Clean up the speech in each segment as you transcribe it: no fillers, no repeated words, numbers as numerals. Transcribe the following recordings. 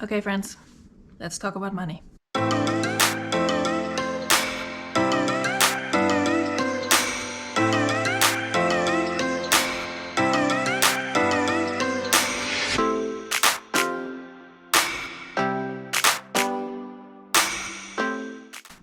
Okay, friends, let's talk about money.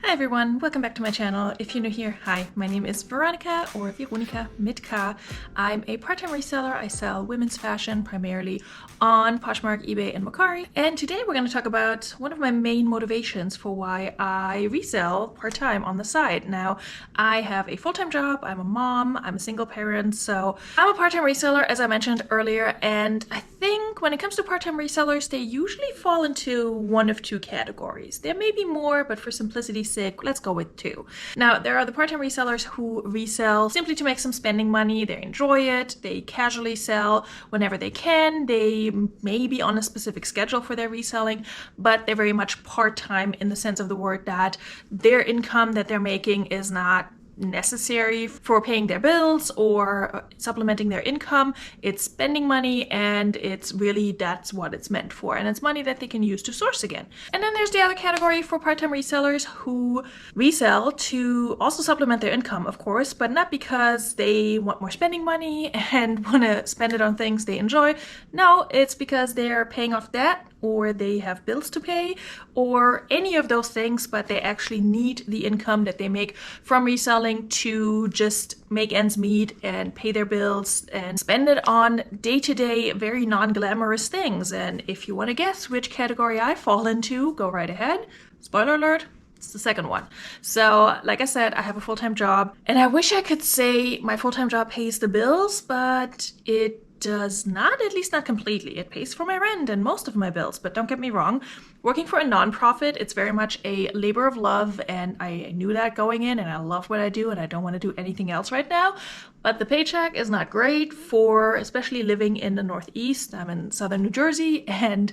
Hi everyone, welcome back to my channel. If you're new here, hi, my name is Veronica or Veronica mit K. I'm a part-time reseller. I sell women's fashion primarily on Poshmark, eBay, and Mercari. And today we're going to talk about one of my main motivations for why I resell part-time on the side. Now, I have a full-time job, I'm a mom, I'm a single parent, so I'm a part-time reseller, as I mentioned earlier, and I think when it comes to part-time resellers, they usually fall into one of two categories. There may be more, but for simplicity's sake, let's go with two. Now, there are the part-time resellers who resell simply to make some spending money. They enjoy it. They casually sell whenever they can. They may be on a specific schedule for their reselling, but they're very much part-time in the sense of the word that their income that they're making is not necessary for paying their bills or supplementing their income. It's spending money, and it's really, that's what it's meant for, and it's money that they can use to source again. And then there's the other category for part-time resellers who resell to also supplement their income, of course, but not because they want more spending money and want to spend it on things they enjoy. No, it's because they're paying off debt, or they have bills to pay, or any of those things, but they actually need the income that they make from reselling to just make ends meet and pay their bills and spend it on day-to-day, very non-glamorous things. And if you want to guess which category I fall into, go right ahead. Spoiler alert, it's the second one. So, like I said, I have a full-time job, and I wish I could say my full-time job pays the bills, but it does not, at least not completely. It pays for my rent and most of my bills, but don't get me wrong, working for a nonprofit, it's very much a labor of love, and I knew that going in, and I love what I do, and I don't want to do anything else right now. But the paycheck is not great for, especially living in the Northeast. I'm in southern New Jersey, and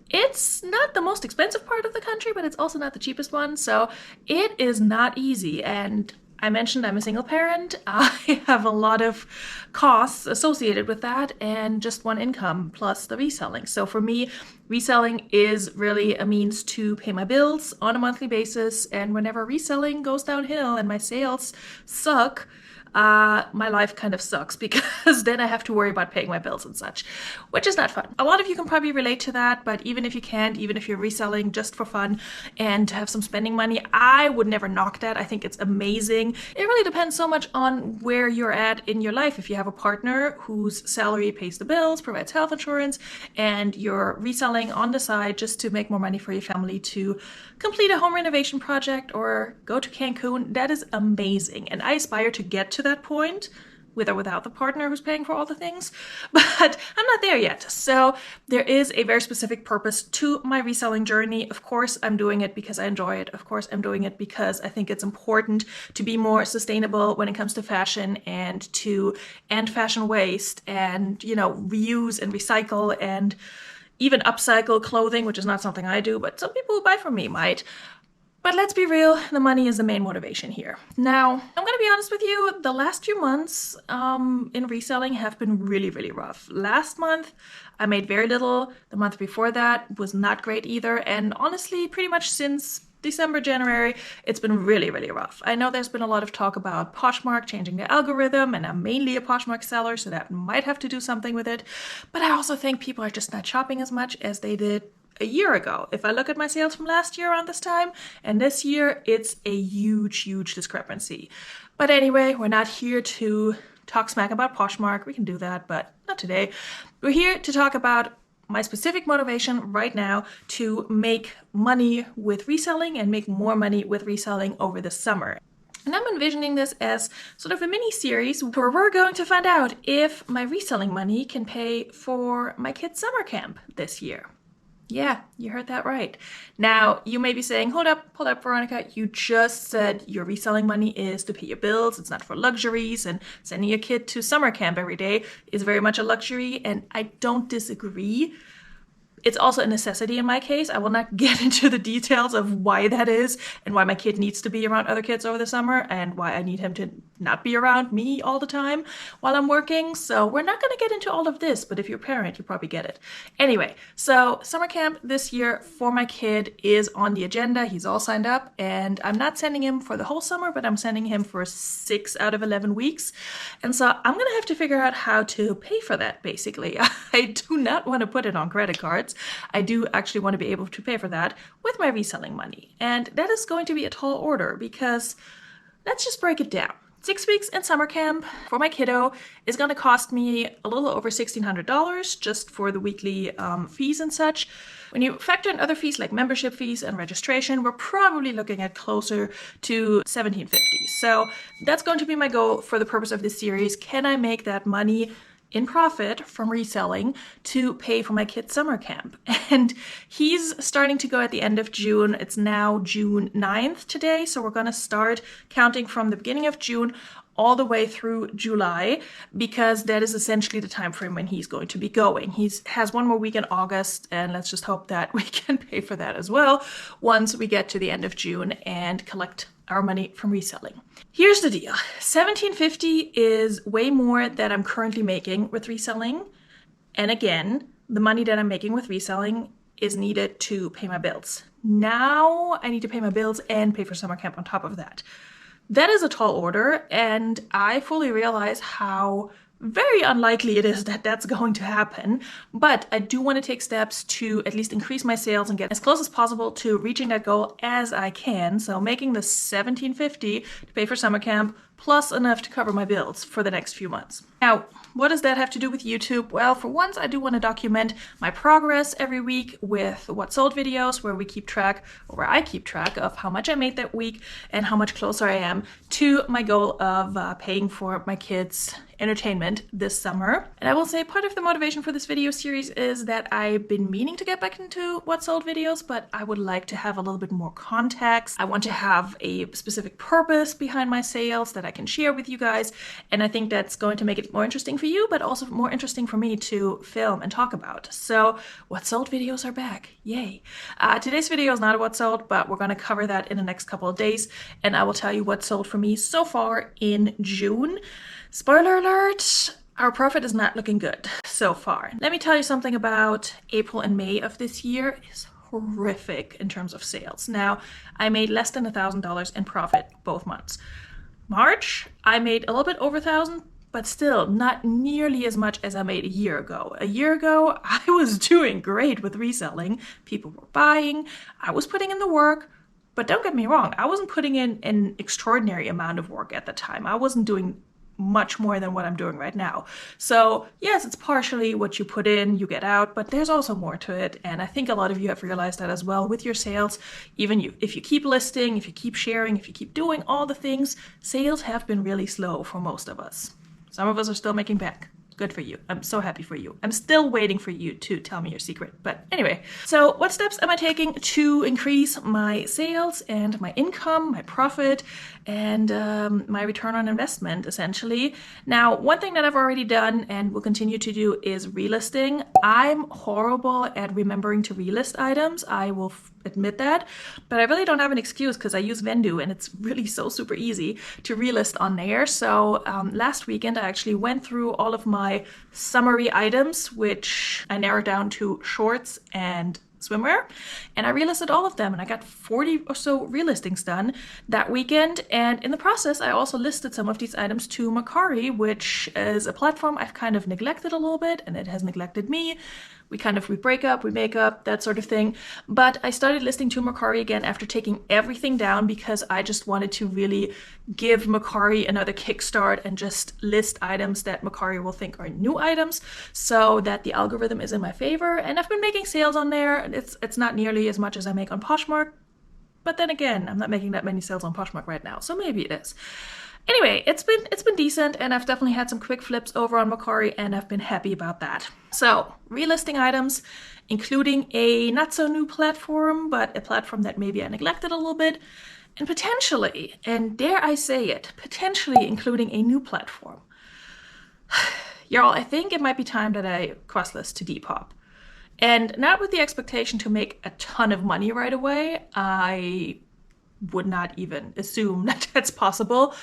it's not the most expensive part of the country, but it's also not the cheapest one, so it is not easy. And I mentioned I'm a single parent. I have a lot of costs associated with that and just one income plus the reselling. So for me, reselling is really a means to pay my bills on a monthly basis. And whenever reselling goes downhill and my sales suck, my life kind of sucks, because then I have to worry about paying my bills and such, which is not fun. A lot of you can probably relate to that, but even if you can't, even if you're reselling just for fun and to have some spending money, I would never knock that. I think it's amazing. It really depends so much on where you're at in your life. If you have a partner whose salary pays the bills, provides health insurance, and you're reselling on the side just to make more money for your family to complete a home renovation project or go to Cancun, that is amazing. And I aspire to get to that point, with or without the partner who's paying for all the things, but I'm not there yet. So there is a very specific purpose to my reselling journey. Of course, I'm doing it because I enjoy it. Of course, I'm doing it because I think it's important to be more sustainable when it comes to fashion and to end fashion waste and, reuse and recycle and even upcycle clothing, which is not something I do, but some people who buy from me might. But let's be real, the money is the main motivation here. Now, I'm going to be honest with you, the last few months in reselling have been really, really rough. Last month, I made very little. The month before that was not great either. And honestly, pretty much since December, January, it's been really, really rough. I know there's been a lot of talk about Poshmark changing their algorithm, and I'm mainly a Poshmark seller, so that might have to do something with it. But I also think people are just not shopping as much as they did a year ago. If I look at my sales from last year around this time and this year, it's a huge, huge discrepancy. But anyway, we're not here to talk smack about Poshmark. We can do that, but not today. We're here to talk about my specific motivation right now to make money with reselling and make more money with reselling over the summer. And I'm envisioning this as sort of a mini series where we're going to find out if my reselling money can pay for my kids' summer camp this year. Yeah, you heard that right. Now, you may be saying, hold up, Veronica. You just said your reselling money is to pay your bills. It's not for luxuries, and sending your kid to summer camp every day is very much a luxury, and I don't disagree. It's also a necessity in my case. I will not get into the details of why that is and why my kid needs to be around other kids over the summer and why I need him to not be around me all the time while I'm working. So we're not going to get into all of this, but if you're a parent, you probably get it. Anyway, so summer camp this year for my kid is on the agenda. He's all signed up, and I'm not sending him for the whole summer, but I'm sending him for 6 out of 11 weeks. And so I'm going to have to figure out how to pay for that, basically. I do not want to put it on credit cards. I do actually want to be able to pay for that with my reselling money. And that is going to be a tall order because let's just break it down. 6 weeks in summer camp for my kiddo is going to cost me a little over $1,600 just for the weekly fees and such. When you factor in other fees like membership fees and registration, we're probably looking at closer to $1,750. So that's going to be my goal for the purpose of this series. Can I make that money in profit from reselling to pay for my kid's summer camp? And he's starting to go at the end of June. It's now June 9th today. So we're going to start counting from the beginning of June all the way through July, because that is essentially the time frame when he's going to be going. He has 1 more week in August, and let's just hope that we can pay for that as well once we get to the end of June and collect our money from reselling. Here's the deal. $1,750 is way more than I'm currently making with reselling. And again, the money that I'm making with reselling is needed to pay my bills. Now I need to pay my bills and pay for summer camp on top of that. That is a tall order, and I fully realize how very unlikely it is that that's going to happen, but I do want to take steps to at least increase my sales and get as close as possible to reaching that goal as I can. So making the $1,750 to pay for summer camp plus enough to cover my bills for the next few months. Now, what does that have to do with YouTube? Well, for once, I do want to document my progress every week with what sold videos, where we keep track, or where I keep track of how much I made that week and how much closer I am to my goal of paying for my kids' entertainment this summer. And I will say part of the motivation for this video series is that I've been meaning to get back into what sold videos, but I would like to have a little bit more context. I want to have a specific purpose behind my sales that I can share with you guys. And I think that's going to make it more interesting for you, but also more interesting for me to film and talk about. So what sold videos are back. Yay. Today's video is not what sold, but we're going to cover that in the next couple of days. And I will tell you what sold for me so far in June. Spoiler alert, our profit is not looking good so far. Let me tell you something about April and May of this year. It's horrific in terms of sales. Now, I made less than $1,000 in profit both months. March, I made a little bit over 1,000, but still not nearly as much as I made a year ago. A year ago, I was doing great with reselling. People were buying, I was putting in the work. But don't get me wrong, I wasn't putting in an extraordinary amount of work at the time. I wasn't doing much more than what I'm doing right now. So yes, it's partially what you put in, you get out, but there's also more to it. And I think a lot of you have realized that as well with your sales. Even if you keep listing, if you keep sharing, if you keep doing all the things, sales have been really slow for most of us. Some of us are still making back. Good for you. I'm so happy for you. I'm still waiting for you to tell me your secret. But anyway, so what steps am I taking to increase my sales and my income, my profit, and my return on investment, essentially? Now, one thing that I've already done and will continue to do is relisting. I'm horrible at remembering to relist items. I will admit that, but I really don't have an excuse because I use Vendu and it's really so super easy to relist on there. So last weekend, I actually went through all of my summary items, which I narrowed down to shorts and swimwear, and I relisted all of them, and I got 40 or so relistings done that weekend. And in the process, I also listed some of these items to Mercari, which is a platform I've kind of neglected a little bit, and it has neglected me. We break up, we make up, that sort of thing. But I started listing to Mercari again after taking everything down because I just wanted to really give Mercari another kickstart and just list items that Mercari will think are new items so that the algorithm is in my favor. And I've been making sales on there. It's not nearly as much as I make on Poshmark. But then again, I'm not making that many sales on Poshmark right now, so maybe it is. Anyway, it's been decent, and I've definitely had some quick flips over on Mercari, and I've been happy about that. So, relisting items, including a not so new platform, but a platform that maybe I neglected a little bit, and potentially, and dare I say it, potentially including a new platform. Y'all, I think it might be time that I cross-list to Depop. And not with the expectation to make a ton of money right away. I would not even assume that that's possible.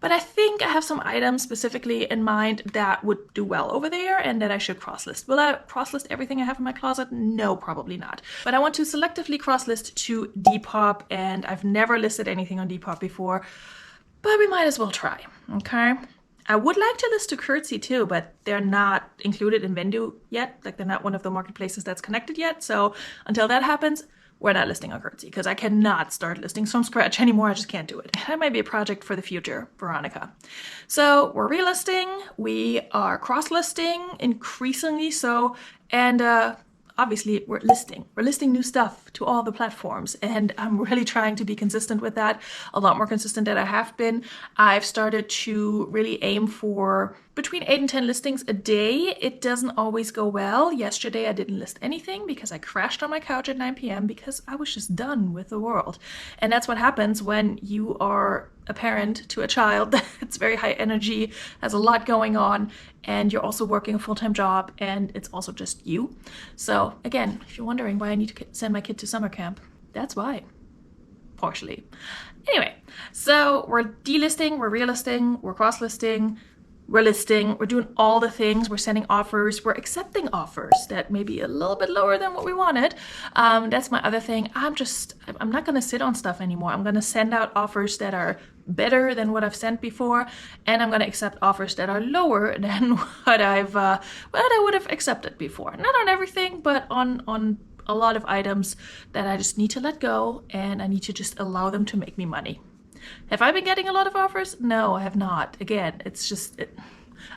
But I think I have some items specifically in mind that would do well over there and that I should cross-list. Will I cross-list everything I have in my closet? No, probably not. But I want to selectively cross-list to Depop, and I've never listed anything on Depop before, but we might as well try, okay? I would like to list to Curtsy too, but they're not included in Vendu yet. Like, they're not one of the marketplaces that's connected yet. So until that happens, we're not listing on Curtsy because I cannot start listings from scratch anymore. I just can't do it. That might be a project for the future, Veronica. So we're relisting, we are cross-listing, increasingly so, and obviously we're listing new stuff to all the platforms, and I'm really trying to be consistent with that, a lot more consistent than I have been. I've started to really aim for between 8 and 10 listings a day. It doesn't always go well. Yesterday I didn't list anything because I crashed on my couch at 9 p.m. because I was just done with the world. And that's what happens when you are a parent to a child that's very high energy, has a lot going on, and you're also working a full-time job, and it's also just you. So again, if you're wondering why I need to send my kid to summer camp, that's why, partially. Anyway, so we're delisting, we're relisting, we're cross-listing, we're listing, we're doing all the things, we're sending offers, we're accepting offers that may be a little bit lower than what we wanted. That's my other thing. I'm not gonna sit on stuff anymore. I'm gonna send out offers that are better than what I've sent before, and I'm gonna accept offers that are lower than what I would have accepted before. Not on everything, but on a lot of items that I just need to let go, and I need to just allow them to make me money. Have I been getting a lot of offers? No, I have not. Again, it's just,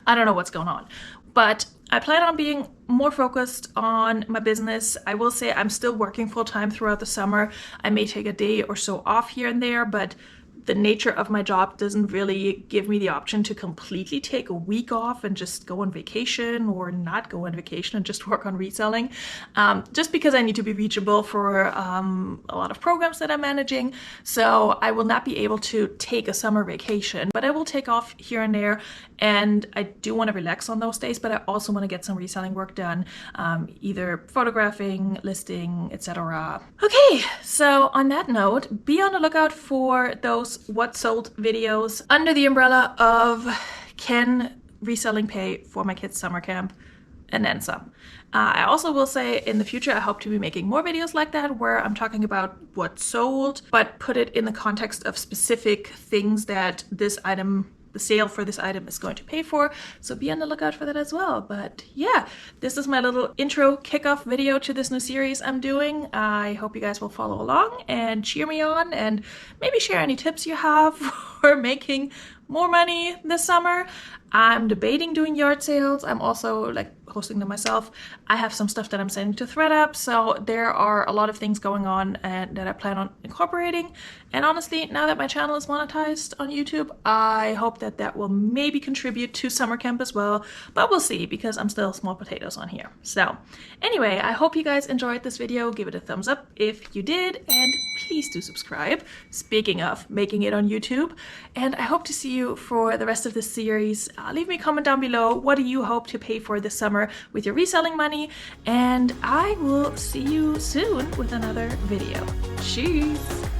I don't know what's going on. But I plan on being more focused on my business. I will say I'm still working full-time throughout the summer. I may take a day or so off here and there, but the nature of my job doesn't really give me the option to completely take a week off and just go on vacation, or not go on vacation and just work on reselling, just because I need to be reachable for a lot of programs that I'm managing. So I will not be able to take a summer vacation, but I will take off here and there, and I do want to relax on those days, but I also want to get some reselling work done, either photographing, listing, etc. Okay, so on that note, be on the lookout for those what sold videos under the umbrella of can reselling pay for my kids' summer camp, and then some. I also will say in the future I hope to be making more videos like that where I'm talking about what sold, but put it in the context of specific things that this item, the sale for this item, is going to pay for. So be on the lookout for that as well. But yeah, this is my little intro kickoff video to this new series I'm doing. I hope you guys will follow along and cheer me on, and maybe share any tips you have for making more money this summer. I'm debating doing yard sales. I'm also like hosting them myself. I have some stuff that I'm sending to ThreadUp. So there are a lot of things going on and that I plan on incorporating. And honestly, now that my channel is monetized on YouTube, I hope that that will maybe contribute to summer camp as well. But we'll see, because I'm still small potatoes on here. So anyway, I hope you guys enjoyed this video. Give it a thumbs up if you did, and please do subscribe. Speaking of making it on YouTube. And I hope to see you for the rest of this series. Leave me a comment down below. What do you hope to pay for this summer with your reselling money? And I will see you soon with another video. Cheers!